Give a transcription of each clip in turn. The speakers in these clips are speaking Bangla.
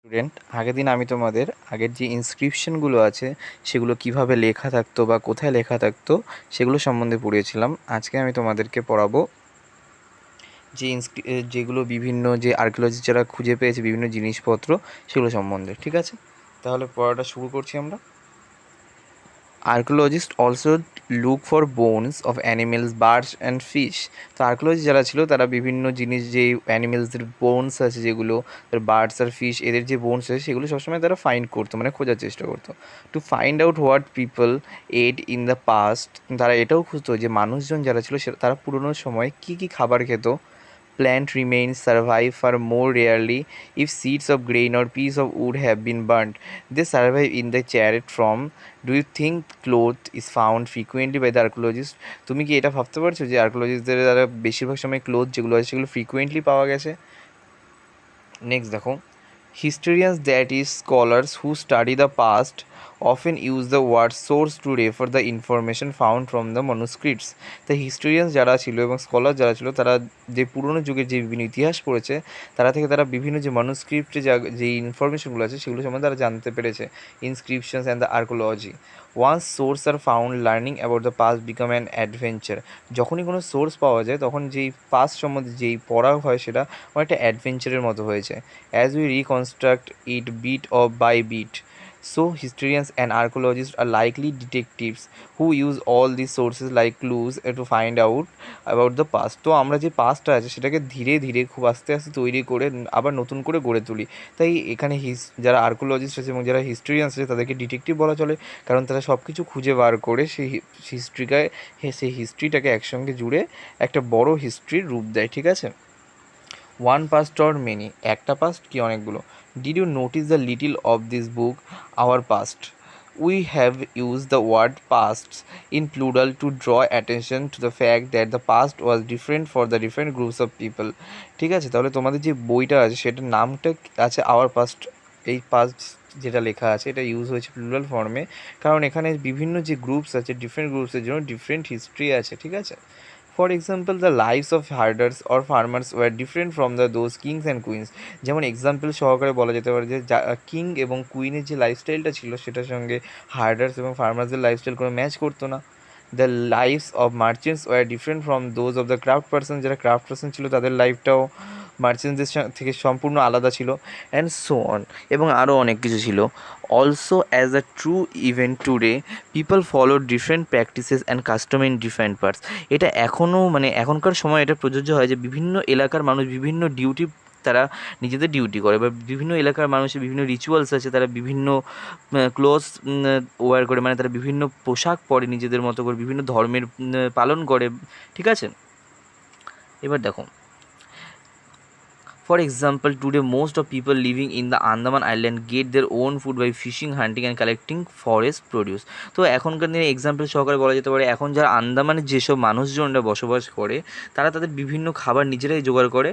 স্টুডেন্ট, আগের দিন আমি তোমাদের আগের যে ইনস্ক্রিপশনগুলো আছে সেগুলো কিভাবে লেখা থাকতো বা কোথায় লেখা থাকতো সেগুলো সম্বন্ধে পড়িয়েছিলাম। আজকে আমি তোমাদেরকে পড়াবো যে যেগুলো বিভিন্ন যে আর্কিওলজি যারা খুঁজে পেয়েছে বিভিন্ন জিনিসপত্র সেগুলো সম্বন্ধে। ঠিক আছে, তাহলে পড়াটা শুরু করছি আমরা। Archaeologist also look for bones of animals, birds and fish. তো আর্কিওলজি যারা ছিল তারা বিভিন্ন জিনিস, যে অ্যানিমেলসদের বোনস আছে যেগুলো, বার্ডস আর ফিশ এদের যে বোনস আছে সেগুলো সবসময় তারা ফাইন্ড করতো, মানে খোঁজার চেষ্টা করতো। To find out what people ate in the past, তারা এটাও খুঁজতো যে মানুষজন যারা ছিল তারা পুরোনো সময় কী কী খাবার খেত। Plant remains survive far more rarely if seeds of grain or piece of wood have been burnt. They survive in the chariot from. Do you think cloth is found frequently by the archaeologists? তুমি কি এটা ভাবতে পারছো যে আর্কিওলজিস্টদের দ্বারা বেশিরভাগ সময় ক্লোথ যেগুলো আছে সেগুলো ফ্রিকুয়েন্টলি পাওয়া গেছে? নেক্সট দেখো, historians, that is scholars who study the past, often use the word source to refer the information found from the manuscripts. তো হিস্টোরিয়ানস যারা ছিল এবং স্কলার যারা ছিল তারা যে পুরনো যুগের যে বিভিন্ন ইতিহাস পড়েছে তারা থেকে তারা বিভিন্ন যে মানুস্ক্রিপ্টে যে ইনফরমেশনগুলো আছে সেগুলো সম্বন্ধে তারা জানতে পেরেছে। Inscriptions and the archaeology, once sources are found, learning about the past became an adventure. যখনই কোনো সোর্স পাওয়া যায় তখন যেই পাস্ট সম্বন্ধে যেই পড়া হয় সেটা অনেকটা অ্যাডভেঞ্চারের মতো হয়ে যায়। As we reconstruct it bit or by bit. So, historians and archaeologists are likely detectives who use all these sources like clues to find out about the past. তো আমরা যে পাস্টটা আছে সেটাকে ধীরে ধীরে খুব আস্তে আস্তে তৈরি করে আবার নতুন করে গড়ে তুলি। তাই এখানে যারা আর্কিওলজিস্ট আছে এবং যারা হিস্টোরিয়ানস আছে তাদেরকে ডিটেকটিভ বলা চলে, কারণ তারা সব কিছু খুঁজে বার করে সেই হিস্ট্রিটাকে একসঙ্গে জুড়ে একটা বড় হিস্ট্রির রূপ দেয়। ঠিক আছে, ওয়ান পাস্ট অর মেনি, একটা পাস্ট কি অনেকগুলো। Did you notice the title of this book our past? We have use the word past in plural to draw attention to the fact that the past was different for the different groups of people. ঠিক আছে, তাহলে তোমাদের যে বইটা আছে সেটার নামটা আছে আওয়ার পাস্ট। এই পাস্ট যেটা লেখা আছে এটা ইউজ হয়েছে প্লুরাল ফর্মে, কারণ এখানে বিভিন্ন যে গ্রুপস আছে ডিফারেন্ট গ্রুপসের জন্য ডিফারেন্ট হিস্ট্রি আছে। ঠিক আছে, for example the lives of herders or farmers were different from the those kings and queens. যেমন এক্সাম্পল সহকারে বলা যেতে পারে যে কিং এবং কুইনের যে লাইফস্টাইলটা ছিল সেটার সঙ্গে হার্ডার্স এবং ফার্মার্সদের লাইফস্টাইল কোনো ম্যাচ করতো না। The lives of merchants were different from those of the craft person, যারা ক্রাফট পার্সন ছিল তাদের লাইফটাও মার্চেন্টসদের থেকে সম্পূর্ণ আলাদা ছিল, অ্যান্ড সো অন, এবং আরও অনেক কিছু ছিল। Also as a true event today people follow different practices and custom in different parts. এটা এখনও মানে এখনকার সময় এটা প্রযোজ্য হয় যে বিভিন্ন এলাকার মানুষ বিভিন্ন ডিউটি তারা নিজেদের ডিউটি করে, বা বিভিন্ন এলাকার মানুষের বিভিন্ন রিচুয়ালস আছে, তারা বিভিন্ন ক্লোথস ওয়্যার করে, মানে তারা বিভিন্ন পোশাক পরে নিজেদের মতো করে, বিভিন্ন ধর্মের পালন করে। ঠিক আছে, এবার দেখো, for example, today most of people living in the Andaman Island get their own food by fishing, hunting and collecting forest produce. তো এখনকার দিনে এক্সাম্পল সহকারে বলা যেতে পারে এখন যারা আন্দামানে যেসব মানুষজনরা বসবাস করে তারা তাদের বিভিন্ন খাবার নিজেরাই জোগাড় করে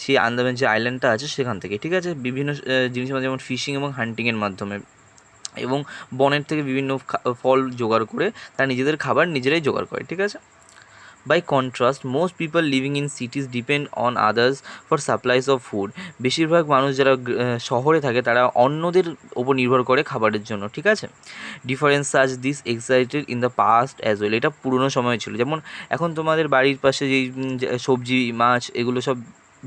সেই আন্দামান যে আইল্যান্ডটা আছে সেখান থেকে। ঠিক আছে, বিভিন্ন জিনিসের মধ্যে যেমন ফিশিং এবং হান্টিংয়ের মাধ্যমে, এবং বনের থেকে বিভিন্ন ফল জোগাড় করে তারা নিজেদের খাবার নিজেরাই জোগাড় করে। ঠিক আছে, by contrast most people living in cities depend on others for supplies of food. বেশিরভাগ মানুষ যারা শহরে থাকে তারা অন্যদের ওপর নির্ভর করে খাবারের জন্য। ঠিক আছে, difference such this excited in the past as well. এটা পুরনো সময় ছিল, যেমন এখন তোমাদের বাড়ির পাশে যেই সবজি মাছ এগুলো সব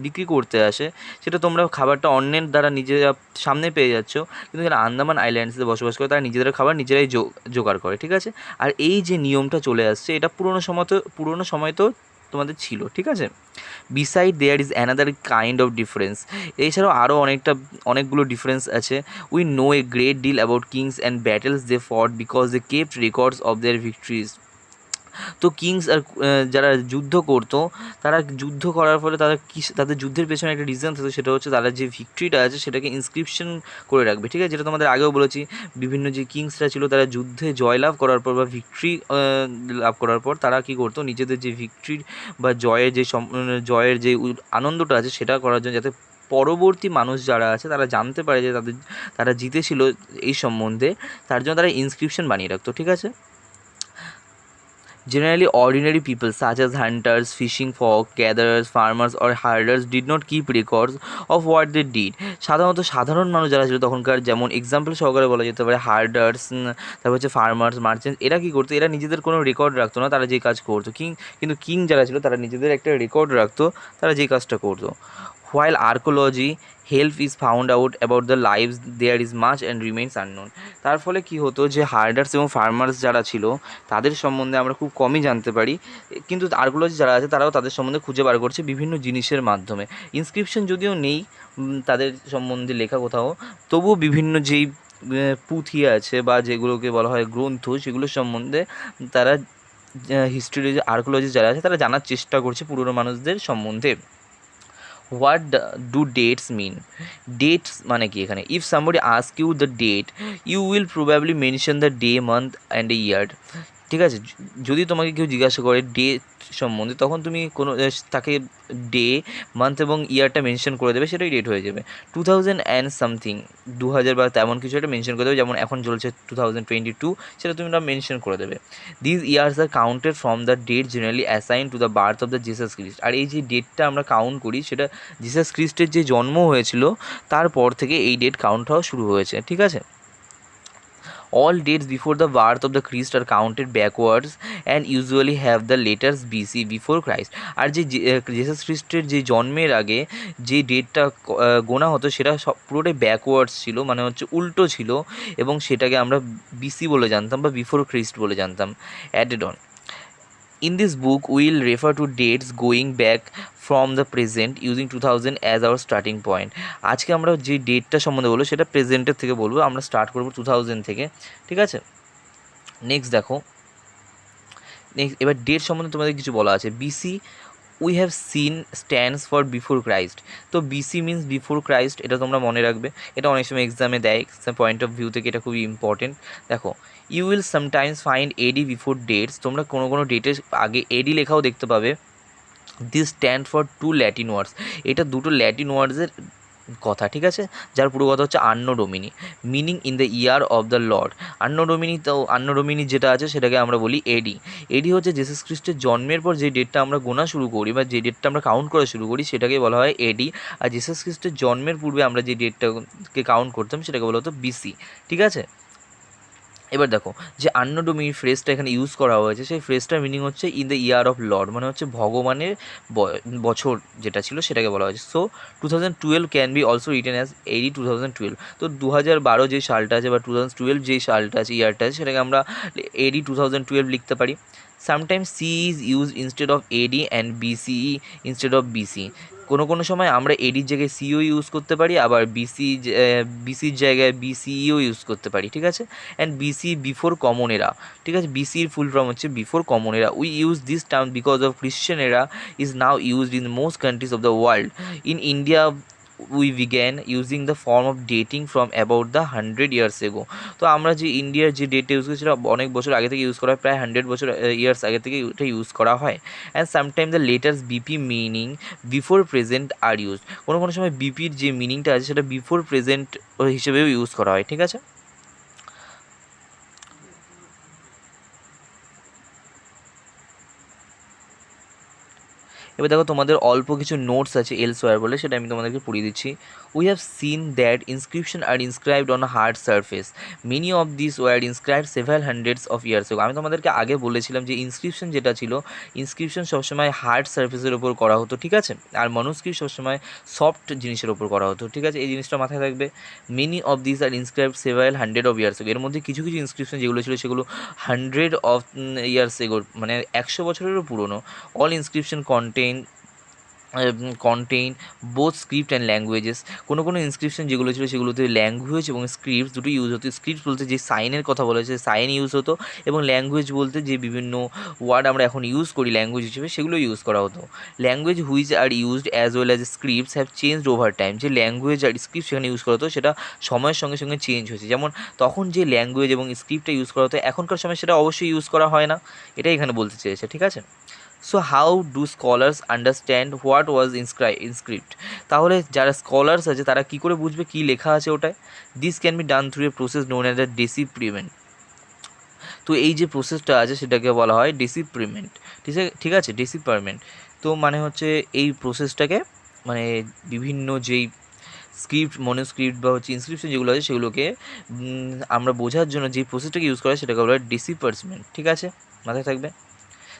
বিক্রি করতে আসে, সেটা তোমরা খাবারটা অন্যের দ্বারা নিজেরা সামনে পেয়ে যাচ্ছ, কিন্তু যারা আন্দামান আইল্যান্ডসে বসবাস করে তারা নিজেদের খাবার নিজেরাই জোগাড় করে। ঠিক আছে, আর এই যে নিয়মটা চলে আসছে এটা পুরোনো সময় তো তোমাদের ছিল। ঠিক আছে, beside there is another kind of difference. এছাড়াও আরও অনেকগুলো ডিফারেন্স আছে। We know a great deal about kings and battles they fought because they kept records of their victories. তো কিংস আর যারা যুদ্ধ করতো তারা যুদ্ধ করার ফলে তাদের যুদ্ধের পেছনে একটা রিজন থাকতো, সেটা হচ্ছে তারা যে ভিক্টরিটা আছে সেটাকে ইনস্ক্রিপশন করে রাখবে। ঠিক আছে, যেটা তোমাদের আগেও বলেছি, বিভিন্ন যে কিংসরা ছিল তারা যুদ্ধে জয়লাভ করার পর বা ভিক্টরি লাভ করার পর তারা কী করতো, নিজেদের যে ভিক্টরির বা জয়ের যে আনন্দটা আছে সেটা করার জন্য, যাতে পরবর্তী মানুষ যারা আছে তারা জানতে পারে যে তারা জিতেছিল এই সম্বন্ধে, তার জন্য তারা ইনস্ক্রিপশন বানিয়ে রাখতো। ঠিক আছে, Generally, ordinary people such as hunters, fishing folk, gatherers, farmers, or herders did not keep records of what they did. সাধারণত সাধারণ মানুষ যারা ছিল তখনকার, যেমন এক্সাম্পল সহকারে বলা যেতে পারে হার্ডার্স, তারপর হচ্ছে ফার্মার্স, মার্চেন্টস, এরা কী করতো, এরা নিজেদের কোনো রেকর্ড রাখতো না তারা যে কাজ করতো। কিন্তু কিং যারা ছিল তারা নিজেদের একটা রেকর্ড রাখতো তারা যে কাজটা করতো। While archaeology help is found out about the lives, there is much and remains unknown. তার ফলে কি হতো যে হার্ডার্স এবং ফার্মার্স যারা ছিল তাদের সম্বন্ধে আমরা খুব কমই জানতে পারি, কিন্তু আর্কিওলজি যারা আছে তারাও তাদের সম্বন্ধে খুঁজে বার করছে বিভিন্ন জিনিসের মাধ্যমে। ইনস্ক্রিপশন যদিও নেই তাদের সম্বন্ধে লেখা কোথাও, তবুও বিভিন্ন যেই পুঁথি আছে বা যেগুলোকে বলা হয় গ্রন্থ, সেগুলোর সম্বন্ধে তারা হিস্ট্রি আর্কিওলজি যারা আছে তারা জানার চেষ্টা করছে পুরনো মানুষদের সম্বন্ধে। What do dates mean? Dates মানে কি এখানে, if somebody ask you the date, you will probably mention the day, month and a year. ঠিক আছে, যদি তোমাকে কেউ জিজ্ঞাসা করে ডেট সম্বন্ধে, তখন তুমি কোনো তাকে ডে, মান্থ এবং ইয়ারটা মেনশন করে দেবে, সেটাই ডেট হয়ে যাবে। 2000 অ্যান্ড সামথিং, 2000 বা তেমন কিছু একটা মেনশন করে দেবে, যেমন এখন চলছে 2022, সেটা তুমি মেনশন করে দেবে। This years are counted from the date generally assign to the birth of the Jesus Christ. আর এই যে ডেটটা আমরা কাউন্ট করি, সেটা জিসাস খ্রিস্টের যে জন্ম হয়েছিল তারপর থেকে এই ডেট কাউন্ট হওয়া শুরু হয়েছে। ঠিক আছে, all dates before the birth of the Christ are counted backwards and usually have the letters BC before Christ. আর যে জেসাস খ্রিস্টের যে জন্মের আগে যে ডেটটা গোনা হতো সেটা সব পুরোটাই ব্যাকওয়ার্ডস ছিল, মানে হচ্ছে উল্টো ছিল, এবং সেটাকে আমরা বিসি বলে জানতাম বা বিফোর খ্রিস্ট বলে জানতাম। Added on, in this book we will refer to dates going back from the present using 2000 as our starting point. আজকে আমরা যে ডেটটা সম্বন্ধে বলবো সেটা প্রেজেন্টের থেকে বলবো, আমরা স্টার্ট করবো 2000 থেকে। ঠিক আছে, নেক্সট দেখো, নেক্সট এবার ডেট সম্বন্ধে তোমাদের কিছু বলা আছে। BC we have seen stands for before Christ. তো বিসি মিনস বিফোর ক্রাইস্ট, এটা তোমরা মনে রাখবে, এটা অনেক সময় এক্সামে দেয়, এক্সাম পয়েন্ট অফ ভিউ থেকে এটা খুবই ইম্পর্টেন্ট। দেখো, you will sometimes find AD before dates, তোমরা কোনো কোনো ডেটের আগে এডি লেখাও দেখতে পাবে। This stand for two Latin words, এটা দুটো ল্যাটিন ওয়ার্ডসের কথা। ঠিক আছে, যার পুরো কথা হচ্ছে anno Domini, meaning in the year of the lord. Anno Domini, তো আন্নো ডোমিনি যেটা আছে সেটাকে আমরা বলি এডি। এডি হচ্ছে জেসাস খ্রিস্টের জন্মের পর যে ডেটটা আমরা গোনা শুরু করি বা যে ডেটটা আমরা কাউন্ট করা শুরু করি সেটাকে বলা হয় এডি। আর জেসাস খ্রিস্টের জন্মের পূর্বে আমরা যে ডেটটাকে কাউন্ট করতাম সেটাকে বলা হতো বিসি। ঠিক আছে, এবার দেখো যে আন্নো ডোমিনি ফ্রেজটা এখানে ইউজ করা হয়েছে, সেই ফ্রেজটার মিনিং হচ্ছে in the year of lord, মানে হচ্ছে ভগবানের বছর যেটা ছিল সেটাকে বলা হয়েছে। So 2012 can be also written as AD 2012। তো 2012 যে সালটা আছে বা 2012 যেই সালটা আছে, ইয়ারটা আছে, সেটাকে আমরা এডি 2012 লিখতে পারি। Sometimes CE is use instead of AD and BCE instead of BC. কোনো কোনো সময় আমরা এডির জায়গায় সিও ইউজ করতে পারি, আবার বিসির জায়গায় বিসিইও ইউজ করতে পারি। ঠিক আছে, অ্যান্ড বিসি বিফোর কমন এরা। ঠিক আছে, বিসির ফুল ফর্ম হচ্ছে before common era. We use this term because of Christian era is now used in most countries of the world. In India we began using the form of dating from about the 100 years ago. তো আমরা যে ইন্ডিয়ার যে ডেটটা ইউজ করি সেটা অনেক বছর আগে থেকে ইউজ করা হয়, প্রায় 100 বছর ইয়ার্স আগে থেকে এটা ইউজ করা হয়। And sometime the letters BP meaning before present are use, কোনো কোনো সময় বিপির যে মিনিংটা আছে সেটা বিফোর প্রেজেন্ট হিসেবেও ইউজ করা হয়। ঠিক আছে, এবার দেখো তোমাদের অল্প কিছু নোটস আছে এলসওয়্যার বলে, সেটা আমি তোমাদেরকে পড়িয়ে দিচ্ছি। We have seen that inscription are inscribed on hard surface, many of this were inscribed several hundreds of years ago. আমি তোমাদেরকে আগে বলেছিলাম যে ইনস্ক্রিপশন যেটা ছিল, ইনস্ক্রিপশন সবসময় হার্ড সারফেসের ওপর করা হতো। ঠিক আছে, আর মনুস্ক্রিপ্ট সবসময় সফট জিনিসের ওপর করা হতো। ঠিক আছে, এই জিনিসটা মাথায় রাখবে। Many of this are inscribed several hundred of years ago, এর মধ্যে কিছু কিছু ইনস্ক্রিপশন যেগুলো ছিল সেগুলো 100 অফ ইয়ার্স এগোর, মানে 100 বছরেরও পুরনো। All inscription contain both script and languages. কোনো কোনো ইনস্ক্রিপশন যেগুলো ছিল সেগুলোতে ল্যাঙ্গুয়েজ এবং স্ক্রিপ্ট দুটো ইউজ হতো। স্ক্রিপ্ট বলতে যে সাইনের কথা বলা হয়েছে সাইন ইউজ হতো, এবং ল্যাঙ্গুয়েজ বলতে যে বিভিন্ন ওয়ার্ড আমরা এখন ইউজ করি ল্যাঙ্গুয়েজ হিসেবে সেগুলো ইউজ করা হতো। Language which are used as well as scripts have changed over time, যে ল্যাঙ্গুয়েজ আর স্ক্রিপ্ট সেখানে ইউজ করা হতো সেটা সময়ের সঙ্গে সঙ্গে চেঞ্জ হয়েছে। যেমন তখন যে ল্যাঙ্গুয়েজ এবং স্ক্রিপ্টটা ইউজ করা হতো এখনকার সময় সেটা অবশ্যই ইউজ করা হয় না, এটাই এখানে বলতে চেয়েছে। ঠিক আছে, so how do scholars understand what was Inscript? তাহলে যারা স্কলার্স আছে তারা কী করে বুঝবে কী লেখা আছে ওটায়? This can be done through a process known as the decipherment. তো এই যে প্রসেসটা আছে সেটাকে বলা হয় ডেসিপ্রিমেন্ট। ঠিক আছে, ডেসিপারমেন্ট। তো মানে হচ্ছে এই প্রসেসটাকে মানে বিভিন্ন যেই স্ক্রিপ্ট, মনোস্ক্রিপ্ট বা হচ্ছে ইনস্ক্রিপশন যেগুলো আছে সেগুলোকে আমরা বোঝার জন্য যে প্রসেসটাকে ইউজ করা হয় সেটাকে বলা হয় ডেসিপার্সমেন্ট। ঠিক আছে, মাথায় থাকবে।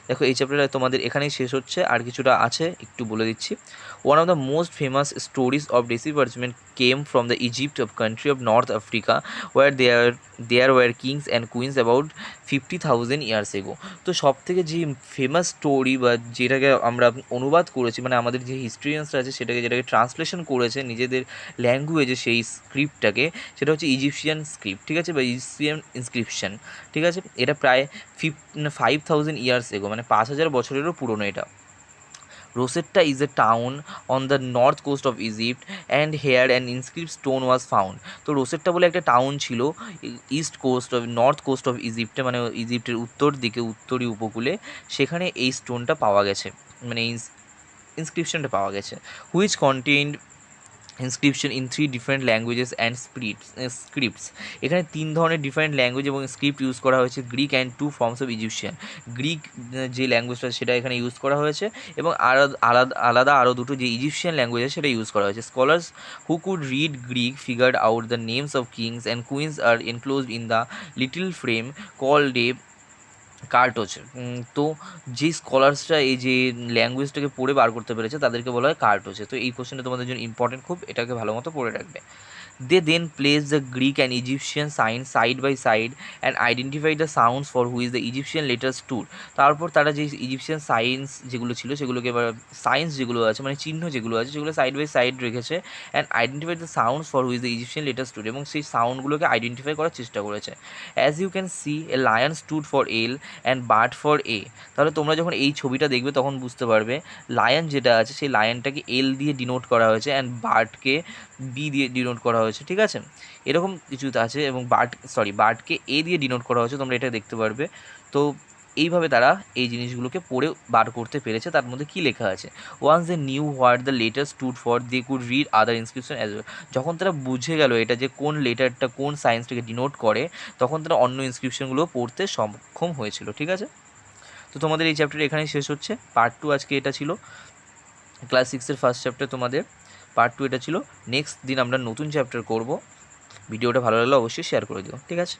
দেখো এই চ্যাপ্টারটা তোমাদের এখানেই শেষ হচ্ছে, আর কিছুটা আছে একটু বলে দিচ্ছি। One of the most famous stories of decipherment came from the Egypt of country of north Africa were there were kings and queens about 50,000 years ago. তো সব থেকে যে ফেমাস স্টোরি বা যেটাকে আমরা অনুবাদ করেছি, মানে আমাদের যে হিস্ট্রিয়ানসরা আছে যেটাকে ট্রান্সলেশন করেছে নিজেদের ল্যাঙ্গুয়েজে সেই স্ক্রিপ্টটাকে, সেটা হচ্ছে ইজিপশিয়ান স্ক্রিপ্ট। ঠিক আছে, বা ইজিপশিয়ান ইনস্ক্রিপশন। ঠিক আছে, এটা প্রায় 5,000 ইয়ার্স এগো, মানে 5,000 বছরেরও পুরনো এটা। Rosetta is a town on the north coast of Egypt and here an inscribed stone was found. তো রোসেট্টা বলে একটা টাউন ছিল নর্থ কোস্ট অফ ইজিপ্টে, মানে ইজিপ্টের উত্তর দিকে, উত্তরী উপকূলে। সেখানে এই স্টোনটা পাওয়া গেছে, মানে ইনস্ক্রিপশনটা পাওয়া গেছে, which contained inscription in 3 different languages and scripts. এখানে 3 ধরনের ডিফারেন্ট ল্যাঙ্গুয়েজ এবং স্ক্রিপ্ট ইউজ করা হয়েছে, Greek and 2 forms of Egyptian. Greek যে ল্যাঙ্গুয়েজটা সেটা এখানে ইউজ করা হয়েছে, এবং আলাদা আরও দুটো যে ইজিপশিয়ান ল্যাঙ্গুয়েজ আছে সেটা ইউজ করা হয়েছে। Scholars who could read Greek figured out the names of kings and queens are enclosed in the little frame called a cartouche. তো যে স্কলার্সরা এই যে ল্যাঙ্গুয়েজটাকে পড়ে বার করতে পেরেছে তাদেরকে বলা হয় কার্টোজে। তো এই কোশ্চেনটা তোমাদের জন্য ইম্পর্টেন্ট খুব, এটাকে ভালো মতো পড়ে রাখবে। They then placed the Greek and Egyptian signs side by side and identified the sounds for which the Egyptian letters stood. তারপর তারা যে ইজিপশিয়ান সাইন্স যেগুলো ছিল সেগুলোকে, এবার সাইন্স যেগুলো আছে মানে চিহ্ন যেগুলো আছে সেগুলো সাইড বাই সাইড রেখেছে, and identified the sounds for which the Egyptian letter stood, এবং সেই সাউন্ডগুলোকে আইডেন্টিফাই করার চেষ্টা করেছে। As you can see a lion stood for L and bird for A. তাহলে তোমরা যখন এই ছবিটা দেখবে তখন বুঝতে পারবে লায়ন যেটা আছে সেই লায়নটাকে এল দিয়ে ডিনোট করা হয়েছে, অ্যান্ড বার্ডকে বি দিয়ে ডিনোট করা হয়েছে। ঠিক আছে, এরকম কিছু আছে, এবং বার্ডকে এ দিয়ে ডিনোট করা হয়েছে, তোমরা এটা দেখতে পারবে। তো এইভাবে তারা এই জিনিসগুলোকে পড়ে বার করতে পেরেছে তার মধ্যে কী লেখা আছে। Once they knew what the letter stood for they could read other inscription as well. যখন তারা বুঝে গেল এটা যে কোন লেটারটা কোন সায়েন্সটাকে ডিনোট করে, তখন তারা অন্য ইনস্ক্রিপশনগুলো পড়তে সক্ষম হয়েছিল। ঠিক আছে, তো তোমাদের এই চ্যাপ্টার এখানেই শেষ হচ্ছে। পার্ট 2 আজকে এটা ছিল, ক্লাস 6-এর ফার্স্ট চ্যাপ্টার তোমাদের পার্ট 2 এটা ছিল। নেক্সট দিন আমরা নতুন চ্যাপ্টার করব। ভিডিওটা ভালো লাগলে অবশ্যই শেয়ার করে দিও। ঠিক আছে।